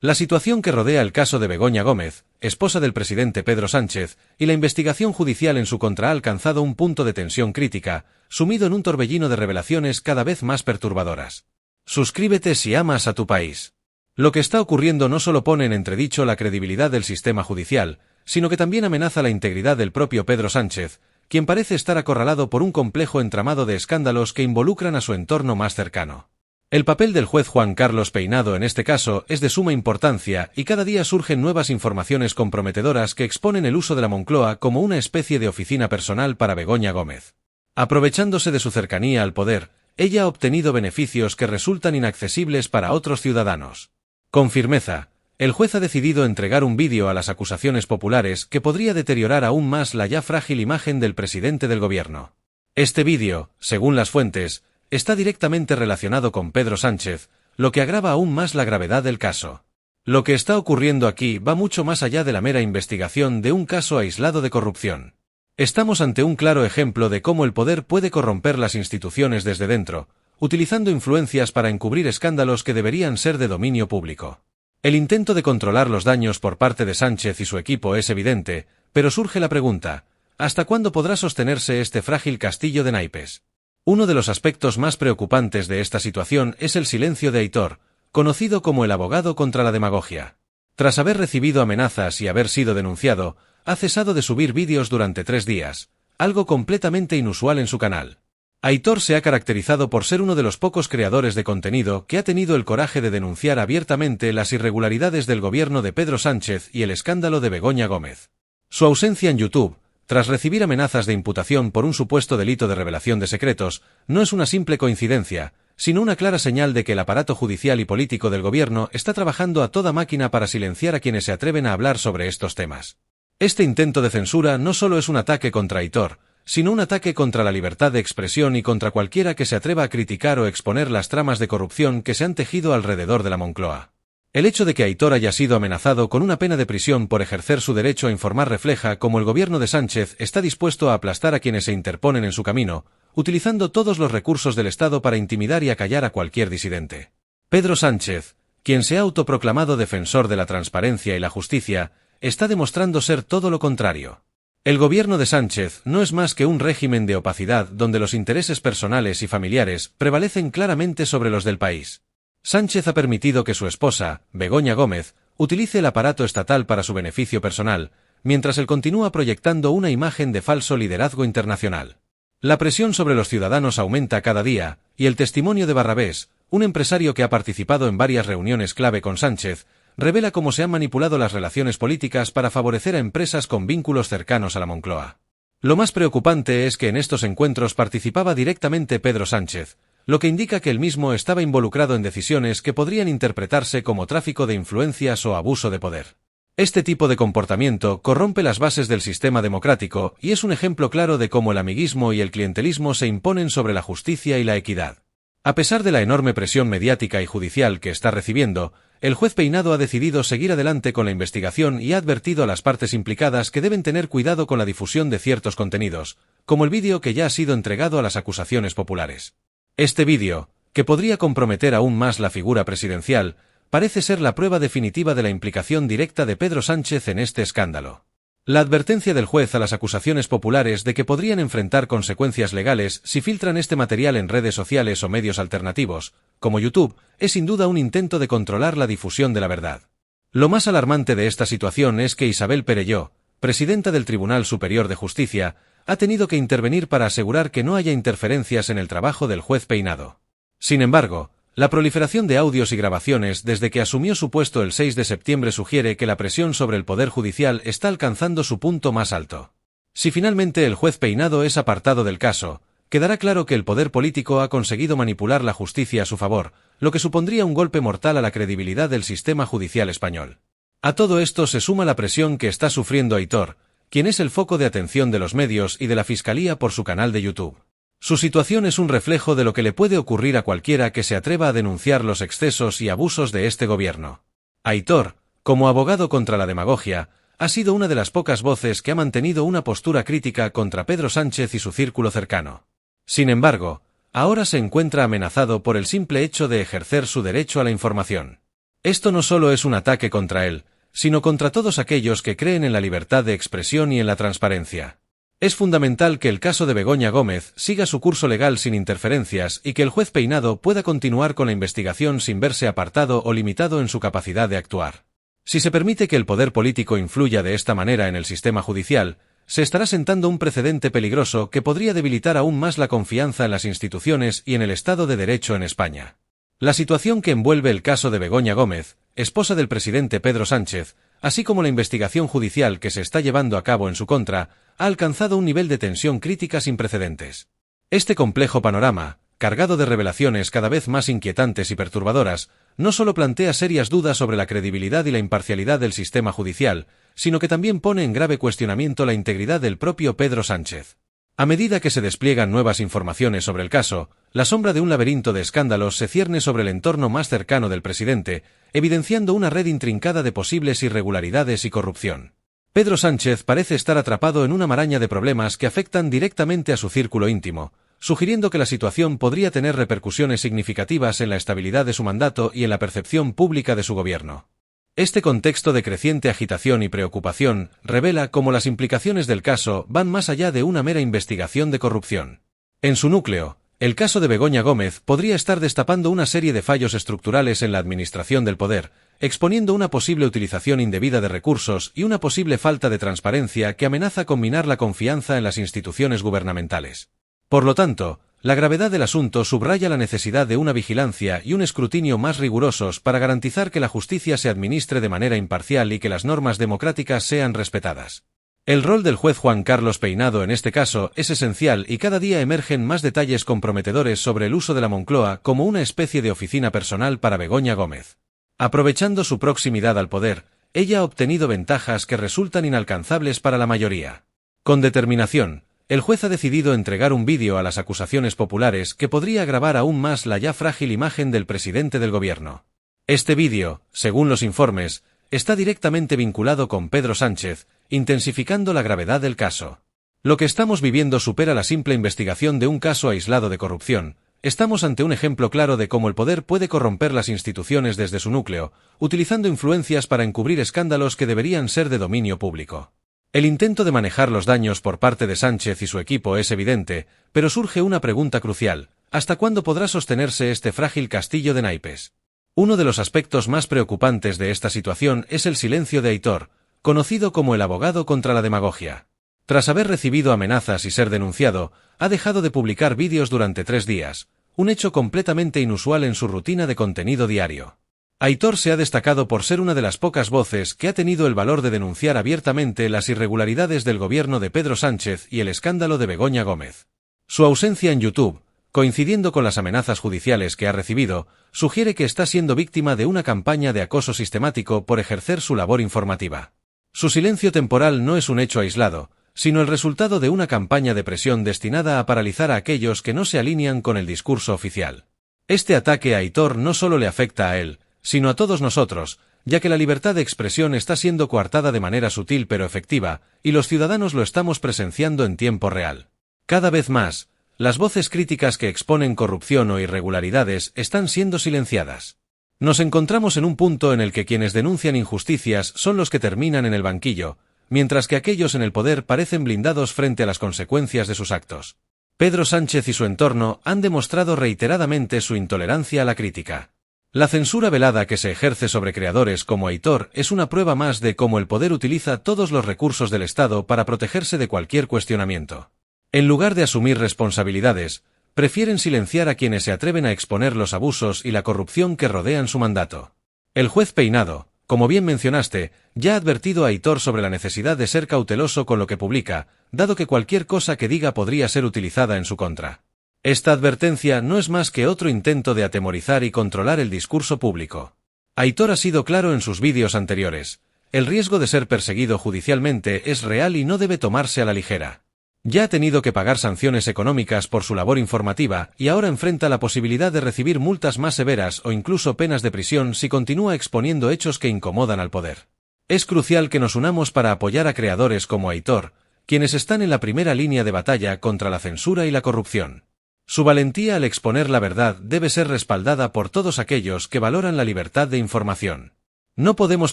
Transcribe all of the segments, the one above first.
La situación que rodea el caso de Begoña Gómez, esposa del presidente Pedro Sánchez, y la investigación judicial en su contra ha alcanzado un punto de tensión crítica, sumido en un torbellino de revelaciones cada vez más perturbadoras. Suscríbete si amas a tu país. Lo que está ocurriendo no solo pone en entredicho la credibilidad del sistema judicial, sino que también amenaza la integridad del propio Pedro Sánchez, quien parece estar acorralado por un complejo entramado de escándalos que involucran a su entorno más cercano. El papel del juez Juan Carlos Peinado en este caso es de suma importancia y cada día surgen nuevas informaciones comprometedoras que exponen el uso de la Moncloa como una especie de oficina personal para Begoña Gómez. Aprovechándose de su cercanía al poder, ella ha obtenido beneficios que resultan inaccesibles para otros ciudadanos. Con firmeza, el juez ha decidido entregar un vídeo a las acusaciones populares que podría deteriorar aún más la ya frágil imagen del presidente del gobierno. Este vídeo, según las fuentes, está directamente relacionado con Pedro Sánchez, lo que agrava aún más la gravedad del caso. Lo que está ocurriendo aquí va mucho más allá de la mera investigación de un caso aislado de corrupción. Estamos ante un claro ejemplo de cómo el poder puede corromper las instituciones desde dentro, utilizando influencias para encubrir escándalos que deberían ser de dominio público. El intento de controlar los daños por parte de Sánchez y su equipo es evidente, pero surge la pregunta, ¿hasta cuándo podrá sostenerse este frágil castillo de naipes? Uno de los aspectos más preocupantes de esta situación es el silencio de Aitor, conocido como el abogado contra la demagogia. Tras haber recibido amenazas y haber sido denunciado, ha cesado de subir vídeos durante 3 días, algo completamente inusual en su canal. Aitor se ha caracterizado por ser uno de los pocos creadores de contenido que ha tenido el coraje de denunciar abiertamente las irregularidades del gobierno de Pedro Sánchez y el escándalo de Begoña Gómez. Su ausencia en YouTube, tras recibir amenazas de imputación por un supuesto delito de revelación de secretos, no es una simple coincidencia, sino una clara señal de que el aparato judicial y político del gobierno está trabajando a toda máquina para silenciar a quienes se atreven a hablar sobre estos temas. Este intento de censura no solo es un ataque contra Aitor, sino un ataque contra la libertad de expresión y contra cualquiera que se atreva a criticar o exponer las tramas de corrupción que se han tejido alrededor de la Moncloa. El hecho de que Aitor haya sido amenazado con una pena de prisión por ejercer su derecho a informar refleja cómo el gobierno de Sánchez está dispuesto a aplastar a quienes se interponen en su camino, utilizando todos los recursos del Estado para intimidar y acallar a cualquier disidente. Pedro Sánchez, quien se ha autoproclamado defensor de la transparencia y la justicia, está demostrando ser todo lo contrario. El gobierno de Sánchez no es más que un régimen de opacidad donde los intereses personales y familiares prevalecen claramente sobre los del país. Sánchez ha permitido que su esposa, Begoña Gómez, utilice el aparato estatal para su beneficio personal, mientras él continúa proyectando una imagen de falso liderazgo internacional. La presión sobre los ciudadanos aumenta cada día, y el testimonio de Barrabés, un empresario que ha participado en varias reuniones clave con Sánchez, revela cómo se han manipulado las relaciones políticas para favorecer a empresas con vínculos cercanos a la Moncloa. Lo más preocupante es que en estos encuentros participaba directamente Pedro Sánchez, lo que indica que él mismo estaba involucrado en decisiones que podrían interpretarse como tráfico de influencias o abuso de poder. Este tipo de comportamiento corrompe las bases del sistema democrático y es un ejemplo claro de cómo el amiguismo y el clientelismo se imponen sobre la justicia y la equidad. A pesar de la enorme presión mediática y judicial que está recibiendo, el juez Peinado ha decidido seguir adelante con la investigación y ha advertido a las partes implicadas que deben tener cuidado con la difusión de ciertos contenidos, como el vídeo que ya ha sido entregado a las acusaciones populares. Este vídeo, que podría comprometer aún más la figura presidencial, parece ser la prueba definitiva de la implicación directa de Pedro Sánchez en este escándalo. La advertencia del juez a las acusaciones populares de que podrían enfrentar consecuencias legales si filtran este material en redes sociales o medios alternativos, como YouTube, es sin duda un intento de controlar la difusión de la verdad. Lo más alarmante de esta situación es que Isabel Perelló, presidenta del Tribunal Superior de Justicia, ha tenido que intervenir para asegurar que no haya interferencias en el trabajo del juez Peinado. Sin embargo, la proliferación de audios y grabaciones desde que asumió su puesto el 6 de septiembre sugiere que la presión sobre el Poder Judicial está alcanzando su punto más alto. Si finalmente el juez Peinado es apartado del caso, quedará claro que el poder político ha conseguido manipular la justicia a su favor, lo que supondría un golpe mortal a la credibilidad del sistema judicial español. A todo esto se suma la presión que está sufriendo Aitor, quien es el foco de atención de los medios y de la Fiscalía por su canal de YouTube. Su situación es un reflejo de lo que le puede ocurrir a cualquiera que se atreva a denunciar los excesos y abusos de este gobierno. Aitor, como abogado contra la demagogia, ha sido una de las pocas voces que ha mantenido una postura crítica contra Pedro Sánchez y su círculo cercano. Sin embargo, ahora se encuentra amenazado por el simple hecho de ejercer su derecho a la información. Esto no solo es un ataque contra él, sino contra todos aquellos que creen en la libertad de expresión y en la transparencia. Es fundamental que el caso de Begoña Gómez siga su curso legal sin interferencias y que el juez Peinado pueda continuar con la investigación sin verse apartado o limitado en su capacidad de actuar. Si se permite que el poder político influya de esta manera en el sistema judicial, se estará sentando un precedente peligroso que podría debilitar aún más la confianza en las instituciones y en el Estado de Derecho en España. La situación que envuelve el caso de Begoña Gómez, esposa del presidente Pedro Sánchez, así como la investigación judicial que se está llevando a cabo en su contra, ha alcanzado un nivel de tensión crítica sin precedentes. Este complejo panorama, cargado de revelaciones cada vez más inquietantes y perturbadoras, no solo plantea serias dudas sobre la credibilidad y la imparcialidad del sistema judicial, sino que también pone en grave cuestionamiento la integridad del propio Pedro Sánchez. A medida que se despliegan nuevas informaciones sobre el caso, la sombra de un laberinto de escándalos se cierne sobre el entorno más cercano del presidente, evidenciando una red intrincada de posibles irregularidades y corrupción. Pedro Sánchez parece estar atrapado en una maraña de problemas que afectan directamente a su círculo íntimo, sugiriendo que la situación podría tener repercusiones significativas en la estabilidad de su mandato y en la percepción pública de su gobierno. Este contexto de creciente agitación y preocupación revela cómo las implicaciones del caso van más allá de una mera investigación de corrupción. En su núcleo, el caso de Begoña Gómez podría estar destapando una serie de fallos estructurales en la administración del poder, exponiendo una posible utilización indebida de recursos y una posible falta de transparencia que amenaza con minar la confianza en las instituciones gubernamentales. Por lo tanto, la gravedad del asunto subraya la necesidad de una vigilancia y un escrutinio más rigurosos para garantizar que la justicia se administre de manera imparcial y que las normas democráticas sean respetadas. El rol del juez Juan Carlos Peinado en este caso es esencial y cada día emergen más detalles comprometedores sobre el uso de la Moncloa como una especie de oficina personal para Begoña Gómez. Aprovechando su proximidad al poder, ella ha obtenido ventajas que resultan inalcanzables para la mayoría. Con determinación, el juez ha decidido entregar un vídeo a las acusaciones populares que podría agravar aún más la ya frágil imagen del presidente del gobierno. Este vídeo, según los informes, está directamente vinculado con Pedro Sánchez, intensificando la gravedad del caso. Lo que estamos viviendo supera la simple investigación de un caso aislado de corrupción. Estamos ante un ejemplo claro de cómo el poder puede corromper las instituciones desde su núcleo, utilizando influencias para encubrir escándalos que deberían ser de dominio público. El intento de manejar los daños por parte de Sánchez y su equipo es evidente, pero surge una pregunta crucial: ¿hasta cuándo podrá sostenerse este frágil castillo de naipes? Uno de los aspectos más preocupantes de esta situación es el silencio de Aitor, conocido como el abogado contra la demagogia. Tras haber recibido amenazas y ser denunciado, ha dejado de publicar vídeos durante 3 días, un hecho completamente inusual en su rutina de contenido diario. Aitor se ha destacado por ser una de las pocas voces que ha tenido el valor de denunciar abiertamente las irregularidades del gobierno de Pedro Sánchez y el escándalo de Begoña Gómez. Su ausencia en YouTube, coincidiendo con las amenazas judiciales que ha recibido, sugiere que está siendo víctima de una campaña de acoso sistemático por ejercer su labor informativa. Su silencio temporal no es un hecho aislado, sino el resultado de una campaña de presión destinada a paralizar a aquellos que no se alinean con el discurso oficial. Este ataque a Aitor no solo le afecta a él, sino a todos nosotros, ya que la libertad de expresión está siendo coartada de manera sutil pero efectiva, y los ciudadanos lo estamos presenciando en tiempo real. Cada vez más, las voces críticas que exponen corrupción o irregularidades están siendo silenciadas. Nos encontramos en un punto en el que quienes denuncian injusticias son los que terminan en el banquillo, mientras que aquellos en el poder parecen blindados frente a las consecuencias de sus actos. Pedro Sánchez y su entorno han demostrado reiteradamente su intolerancia a la crítica. La censura velada que se ejerce sobre creadores como Aitor es una prueba más de cómo el poder utiliza todos los recursos del Estado para protegerse de cualquier cuestionamiento. En lugar de asumir responsabilidades, prefieren silenciar a quienes se atreven a exponer los abusos y la corrupción que rodean su mandato. El juez Peinado, como bien mencionaste, ya ha advertido a Aitor sobre la necesidad de ser cauteloso con lo que publica, dado que cualquier cosa que diga podría ser utilizada en su contra. Esta advertencia no es más que otro intento de atemorizar y controlar el discurso público. Aitor ha sido claro en sus vídeos anteriores: el riesgo de ser perseguido judicialmente es real y no debe tomarse a la ligera. Ya ha tenido que pagar sanciones económicas por su labor informativa y ahora enfrenta la posibilidad de recibir multas más severas o incluso penas de prisión si continúa exponiendo hechos que incomodan al poder. Es crucial que nos unamos para apoyar a creadores como Aitor, quienes están en la primera línea de batalla contra la censura y la corrupción. Su valentía al exponer la verdad debe ser respaldada por todos aquellos que valoran la libertad de información. No podemos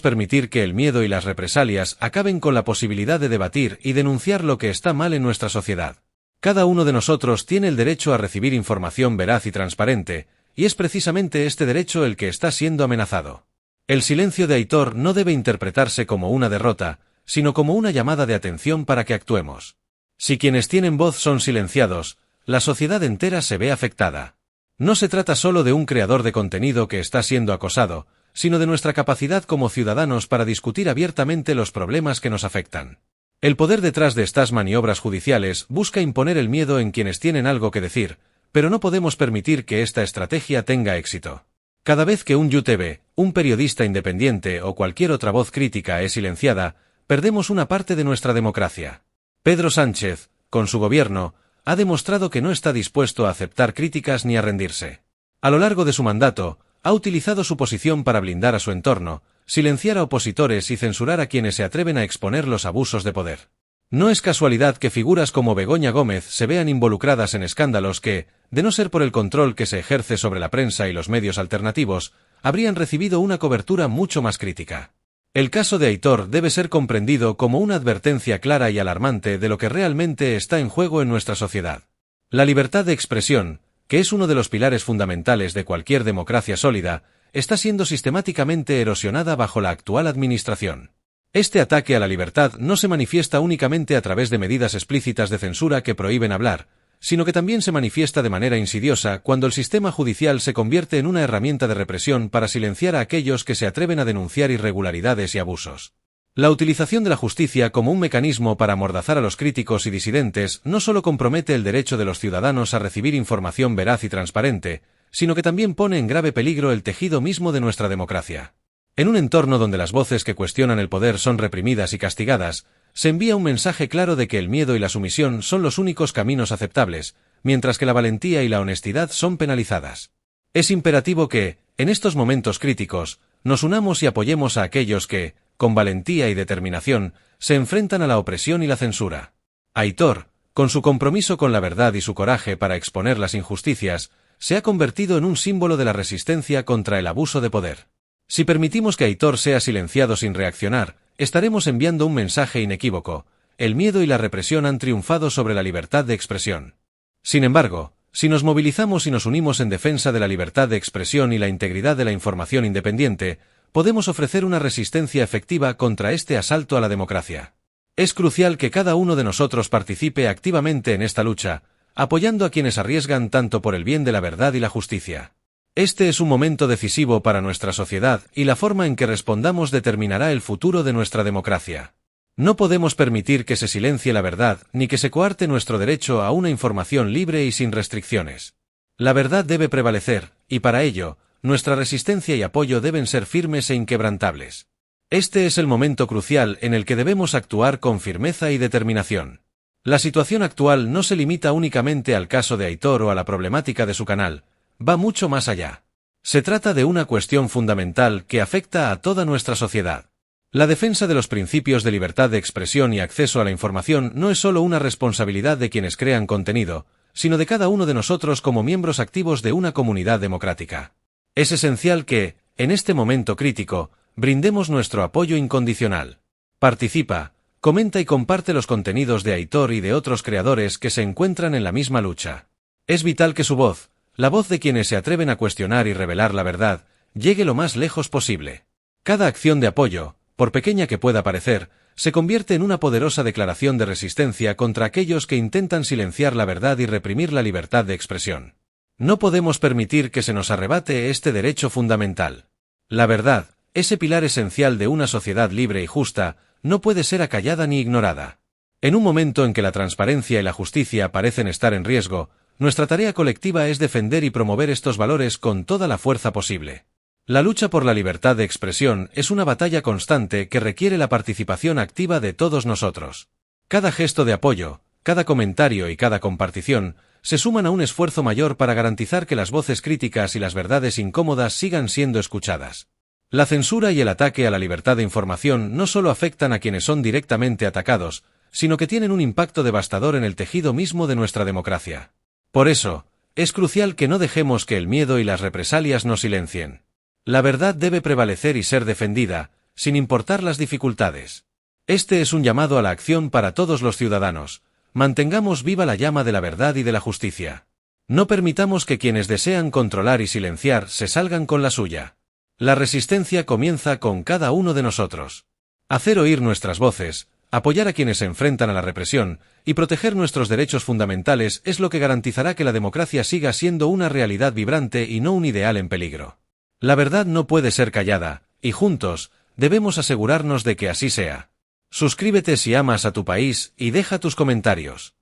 permitir que el miedo y las represalias acaben con la posibilidad de debatir y denunciar lo que está mal en nuestra sociedad. Cada uno de nosotros tiene el derecho a recibir información veraz y transparente, y es precisamente este derecho el que está siendo amenazado. El silencio de Aitor no debe interpretarse como una derrota, sino como una llamada de atención para que actuemos. Si quienes tienen voz son silenciados, la sociedad entera se ve afectada. No se trata solo de un creador de contenido que está siendo acosado, sino de nuestra capacidad como ciudadanos para discutir abiertamente los problemas que nos afectan. El poder detrás de estas maniobras judiciales busca imponer el miedo en quienes tienen algo que decir, pero no podemos permitir que esta estrategia tenga éxito. Cada vez que un YouTube, un periodista independiente o cualquier otra voz crítica es silenciada, perdemos una parte de nuestra democracia. Pedro Sánchez, con su gobierno, ha demostrado que no está dispuesto a aceptar críticas ni a rendirse. A lo largo de su mandato, ha utilizado su posición para blindar a su entorno, silenciar a opositores y censurar a quienes se atreven a exponer los abusos de poder. No es casualidad que figuras como Begoña Gómez se vean involucradas en escándalos que, de no ser por el control que se ejerce sobre la prensa y los medios alternativos, habrían recibido una cobertura mucho más crítica. El caso de Aitor debe ser comprendido como una advertencia clara y alarmante de lo que realmente está en juego en nuestra sociedad. La libertad de expresión, que es uno de los pilares fundamentales de cualquier democracia sólida, está siendo sistemáticamente erosionada bajo la actual administración. Este ataque a la libertad no se manifiesta únicamente a través de medidas explícitas de censura que prohíben hablar, sino que también se manifiesta de manera insidiosa cuando el sistema judicial se convierte en una herramienta de represión para silenciar a aquellos que se atreven a denunciar irregularidades y abusos. La utilización de la justicia como un mecanismo para amordazar a los críticos y disidentes no solo compromete el derecho de los ciudadanos a recibir información veraz y transparente, sino que también pone en grave peligro el tejido mismo de nuestra democracia. En un entorno donde las voces que cuestionan el poder son reprimidas y castigadas, se envía un mensaje claro de que el miedo y la sumisión son los únicos caminos aceptables, mientras que la valentía y la honestidad son penalizadas. Es imperativo que, en estos momentos críticos, nos unamos y apoyemos a aquellos que, con valentía y determinación, se enfrentan a la opresión y la censura. Aitor, con su compromiso con la verdad y su coraje para exponer las injusticias, se ha convertido en un símbolo de la resistencia contra el abuso de poder. Si permitimos que Aitor sea silenciado sin reaccionar, estaremos enviando un mensaje inequívoco: el miedo y la represión han triunfado sobre la libertad de expresión. Sin embargo, si nos movilizamos y nos unimos en defensa de la libertad de expresión y la integridad de la información independiente, podemos ofrecer una resistencia efectiva contra este asalto a la democracia. Es crucial que cada uno de nosotros participe activamente en esta lucha, apoyando a quienes arriesgan tanto por el bien de la verdad y la justicia. Este es un momento decisivo para nuestra sociedad y la forma en que respondamos determinará el futuro de nuestra democracia. No podemos permitir que se silencie la verdad ni que se coarte nuestro derecho a una información libre y sin restricciones. La verdad debe prevalecer, y para ello, nuestra resistencia y apoyo deben ser firmes e inquebrantables. Este es el momento crucial en el que debemos actuar con firmeza y determinación. La situación actual no se limita únicamente al caso de Aitor o a la problemática de su canal, va mucho más allá. Se trata de una cuestión fundamental que afecta a toda nuestra sociedad. La defensa de los principios de libertad de expresión y acceso a la información no es solo una responsabilidad de quienes crean contenido, sino de cada uno de nosotros como miembros activos de una comunidad democrática. Es esencial que, en este momento crítico, brindemos nuestro apoyo incondicional. Participa, comenta y comparte los contenidos de Aitor y de otros creadores que se encuentran en la misma lucha. Es vital que su voz, la voz de quienes se atreven a cuestionar y revelar la verdad, llegue lo más lejos posible. Cada acción de apoyo, por pequeña que pueda parecer, se convierte en una poderosa declaración de resistencia contra aquellos que intentan silenciar la verdad y reprimir la libertad de expresión. No podemos permitir que se nos arrebate este derecho fundamental. La verdad, ese pilar esencial de una sociedad libre y justa, no puede ser acallada ni ignorada. En un momento en que la transparencia y la justicia parecen estar en riesgo, nuestra tarea colectiva es defender y promover estos valores con toda la fuerza posible. La lucha por la libertad de expresión es una batalla constante que requiere la participación activa de todos nosotros. Cada gesto de apoyo, cada comentario y cada compartición se suman a un esfuerzo mayor para garantizar que las voces críticas y las verdades incómodas sigan siendo escuchadas. La censura y el ataque a la libertad de información no solo afectan a quienes son directamente atacados, sino que tienen un impacto devastador en el tejido mismo de nuestra democracia. Por eso, Es crucial que no dejemos que el miedo y las represalias nos silencien. La verdad debe prevalecer y ser defendida, sin importar las dificultades. Este es un llamado a la acción para todos los ciudadanos. Mantengamos viva la llama de la verdad y de la justicia. No permitamos que quienes desean controlar y silenciar se salgan con la suya. La resistencia comienza con cada uno de nosotros. Hacer oír nuestras voces, apoyar a quienes se enfrentan a la represión y proteger nuestros derechos fundamentales es lo que garantizará que la democracia siga siendo una realidad vibrante y no un ideal en peligro. La verdad no puede ser callada, y juntos, debemos asegurarnos de que así sea. Suscríbete si amas a tu país y deja tus comentarios.